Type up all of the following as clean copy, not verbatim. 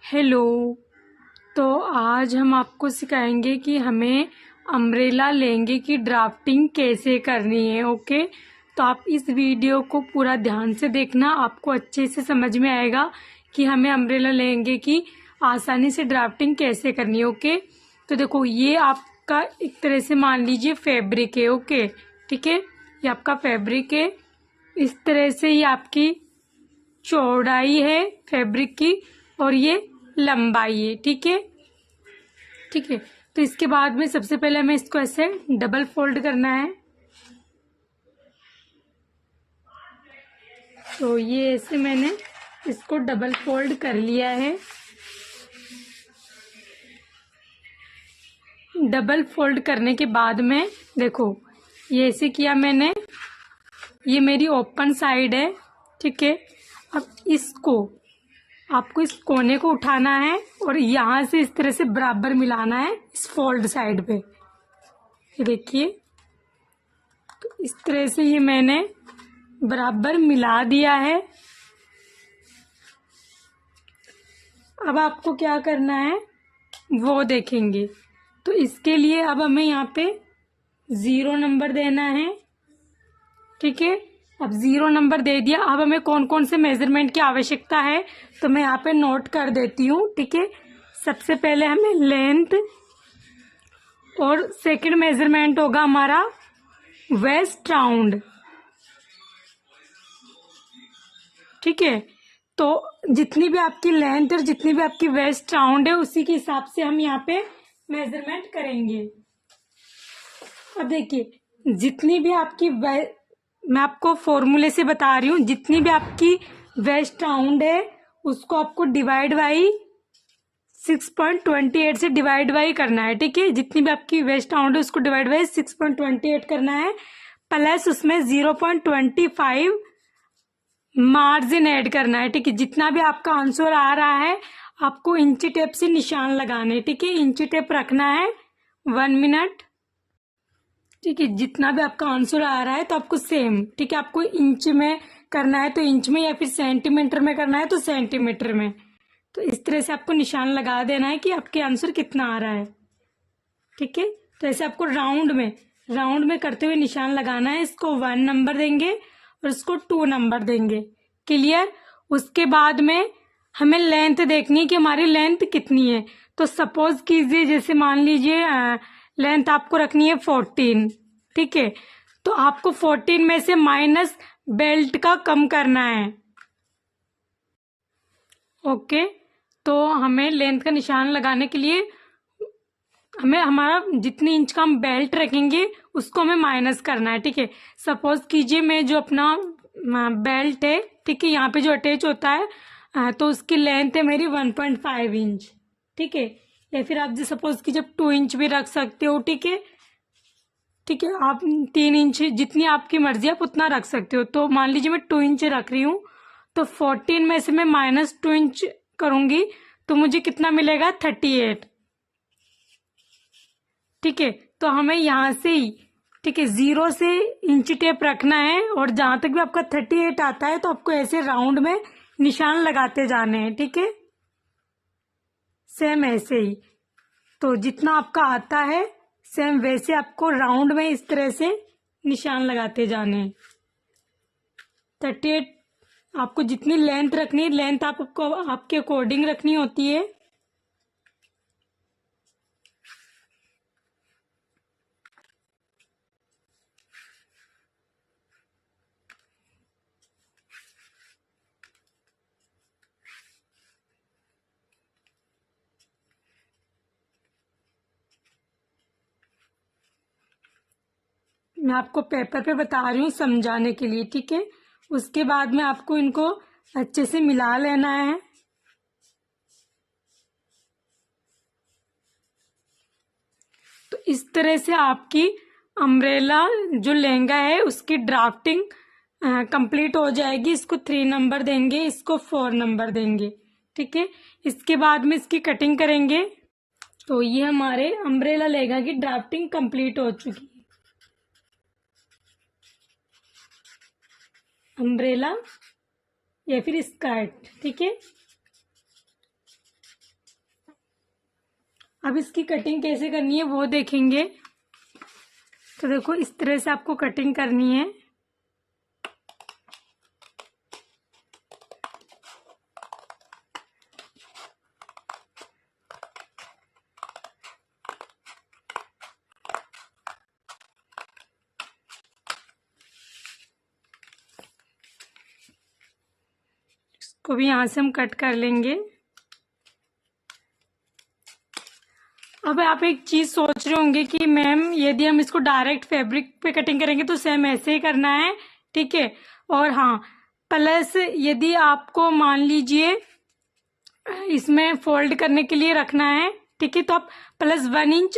Hello. तो आज हम आपको सिखाएंगे कि हमें अम्ब्रेला लहंगे की ड्राफ्टिंग कैसे करनी है। ओके, तो आप इस वीडियो को पूरा ध्यान से देखना, आपको अच्छे से समझ में आएगा कि हमें अम्ब्रेला लहंगे की आसानी से ड्राफ्टिंग कैसे करनी है। ओके, तो देखो ये आपका एक तरह से मान लीजिए फैब्रिक है। ओके, ठीक है, ये आपका फैब्रिक है। इस तरह से ये आपकी चौड़ाई है फैब्रिक की और ये लंबाई है। ठीक है, ठीक है। तो इसके बाद में सबसे पहले हमें इसको ऐसे डबल फोल्ड करना है। तो ये ऐसे मैंने इसको डबल फोल्ड कर लिया है। डबल फोल्ड करने के बाद में देखो ये ऐसे किया मैंने, ये मेरी ओपन साइड है। ठीक है, अब इसको आपको इस कोने को उठाना है और यहाँ से इस तरह से बराबर मिलाना है इस फोल्ड साइड पे। ये देखिए, तो इस तरह से ये मैंने बराबर मिला दिया है। अब आपको क्या करना है वो देखेंगे। तो इसके लिए अब हमें यहाँ पे 0 नंबर देना है। ठीक है, अब 0 नंबर दे दिया। अब हमें कौन कौन से मेजरमेंट की आवश्यकता है तो मैं यहाँ पे नोट कर देती हूँ। ठीक है, सबसे पहले हमें लेंथ और सेकंड मेजरमेंट होगा हमारा वेस्ट राउंड। ठीक है, तो जितनी भी आपकी लेंथ और जितनी भी आपकी वेस्ट राउंड है उसी के हिसाब से हम यहाँ पे मेजरमेंट करेंगे। अब देखिए, जितनी भी आपकी मैं आपको फॉर्मूले से बता रही हूँ, जितनी भी आपकी वेस्ट राउंड है उसको आपको डिवाइड बाई 6.28 से डिवाइड बाई करना है। ठीक है, जितनी भी आपकी वेस्ट राउंड है उसको डिवाइड बाई 6.28 करना है, प्लस उसमें 0.25 मार्जिन ऐड करना है। ठीक है, जितना भी आपका आंसर आ रहा है आपको इंची टेप से निशान लगाने हैं। ठीक है, इंची टेप रखना है 1 मिनट। ठीक है, जितना भी आपका आंसर आ रहा है तो आपको सेम, ठीक है, आपको इंच में करना है तो इंच में, या फिर सेंटीमीटर में करना है तो सेंटीमीटर में। तो इस तरह से आपको निशान लगा देना है कि आपके आंसर कितना आ रहा है। ठीक है, तो ऐसे आपको राउंड में करते हुए निशान लगाना है। इसको 1 नंबर देंगे और इसको 2 नंबर देंगे। क्लियर। उसके बाद में हमें लेंथ देखनी है कि हमारी लेंथ कितनी है। तो सपोज कीजिए, जैसे मान लीजिए लेंथ आपको रखनी है 14। ठीक है, तो आपको 14 में से माइनस बेल्ट का कम करना है। ओके, तो हमें लेंथ का निशान लगाने के लिए हमें हमारा जितनी इंच का हम बेल्ट रखेंगे उसको हमें माइनस करना है। ठीक है, सपोज कीजिए मैं जो अपना बेल्ट है, ठीक है, यहाँ पे जो अटैच होता है तो उसकी लेंथ है मेरी 1.5 इंच। ठीक है, या फिर आप जो सपोज कीजिए 2 इंच भी रख सकते हो। ठीक है, ठीक है, आप 3 इंच, जितनी आपकी मर्जी आप उतना रख सकते हो। तो मान लीजिए मैं 2 इंच रख रही हूँ, तो 14 में से मैं -2 इंच करूंगी तो मुझे कितना मिलेगा 38। ठीक है, तो हमें यहाँ से ही, ठीक है, 0 से इंच टेप रखना है और जहां तक भी आपका 38 आता है तो आपको ऐसे राउंड में निशान लगाते जाने हैं। ठीक है, सेम ऐसे ही, तो जितना आपका आता है सेम वैसे आपको राउंड में इस तरह से निशान लगाते जाने हैं। 38 आपको जितनी लेंथ रखनी है, लेंथ आपको आपके अकॉर्डिंग रखनी होती है। मैं आपको पेपर पे बता रही हूँ समझाने के लिए। ठीक है, उसके बाद में आपको इनको अच्छे से मिला लेना है। तो इस तरह से आपकी अम्ब्रेला जो लहंगा है उसकी ड्राफ्टिंग कंप्लीट हो जाएगी। इसको 3 नंबर देंगे, इसको 4 नंबर देंगे। ठीक है, इसके बाद में इसकी कटिंग करेंगे। तो ये हमारे अम्ब्रेला लहंगा की ड्राफ्टिंग कंप्लीट हो चुकी है। अम्ब्रेला या फिर स्कर्ट। ठीक है, अब इसकी कटिंग कैसे करनी है वो देखेंगे। तो देखो इस तरह से आपको कटिंग करनी है। इसको भी यहाँ से हम कट कर लेंगे। अब आप एक चीज सोच रहे होंगे कि मैम यदि हम इसको डायरेक्ट फैब्रिक पे कटिंग करेंगे तो सेम ऐसे ही करना है, ठीक है। और हाँ, प्लस यदि आपको मान लीजिए इसमें फोल्ड करने के लिए रखना है, ठीक है, तो आप +1 इंच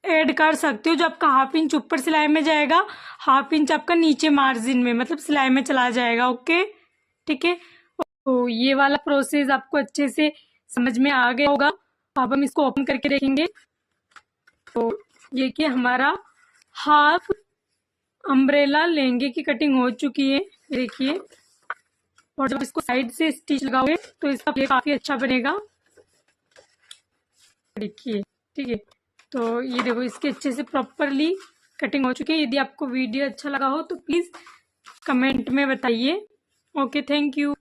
ऐड कर सकते हो। जो आपका 1/2 इंच ऊपर सिलाई में जाएगा, 1/2 इंच आपका नीचे मार्जिन में मतलब सिलाई में चला जाएगा। ओके, ठीक है। तो ये वाला प्रोसेस आपको अच्छे से समझ में आ गया होगा। अब हम इसको ओपन करके देखेंगे। तो ये कि हमारा हाफ अम्ब्रेला लहंगे की कटिंग हो चुकी है, देखिए। और जब इसको साइड से स्टिच लगाओगे तो इसका ये काफी अच्छा बनेगा, देखिए, ठीक है। तो ये देखो इसके अच्छे से प्रॉपरली कटिंग हो चुकी है। यदि आपको वीडियो अच्छा लगा हो तो प्लीज कमेंट में बताइए। Okay, thank you.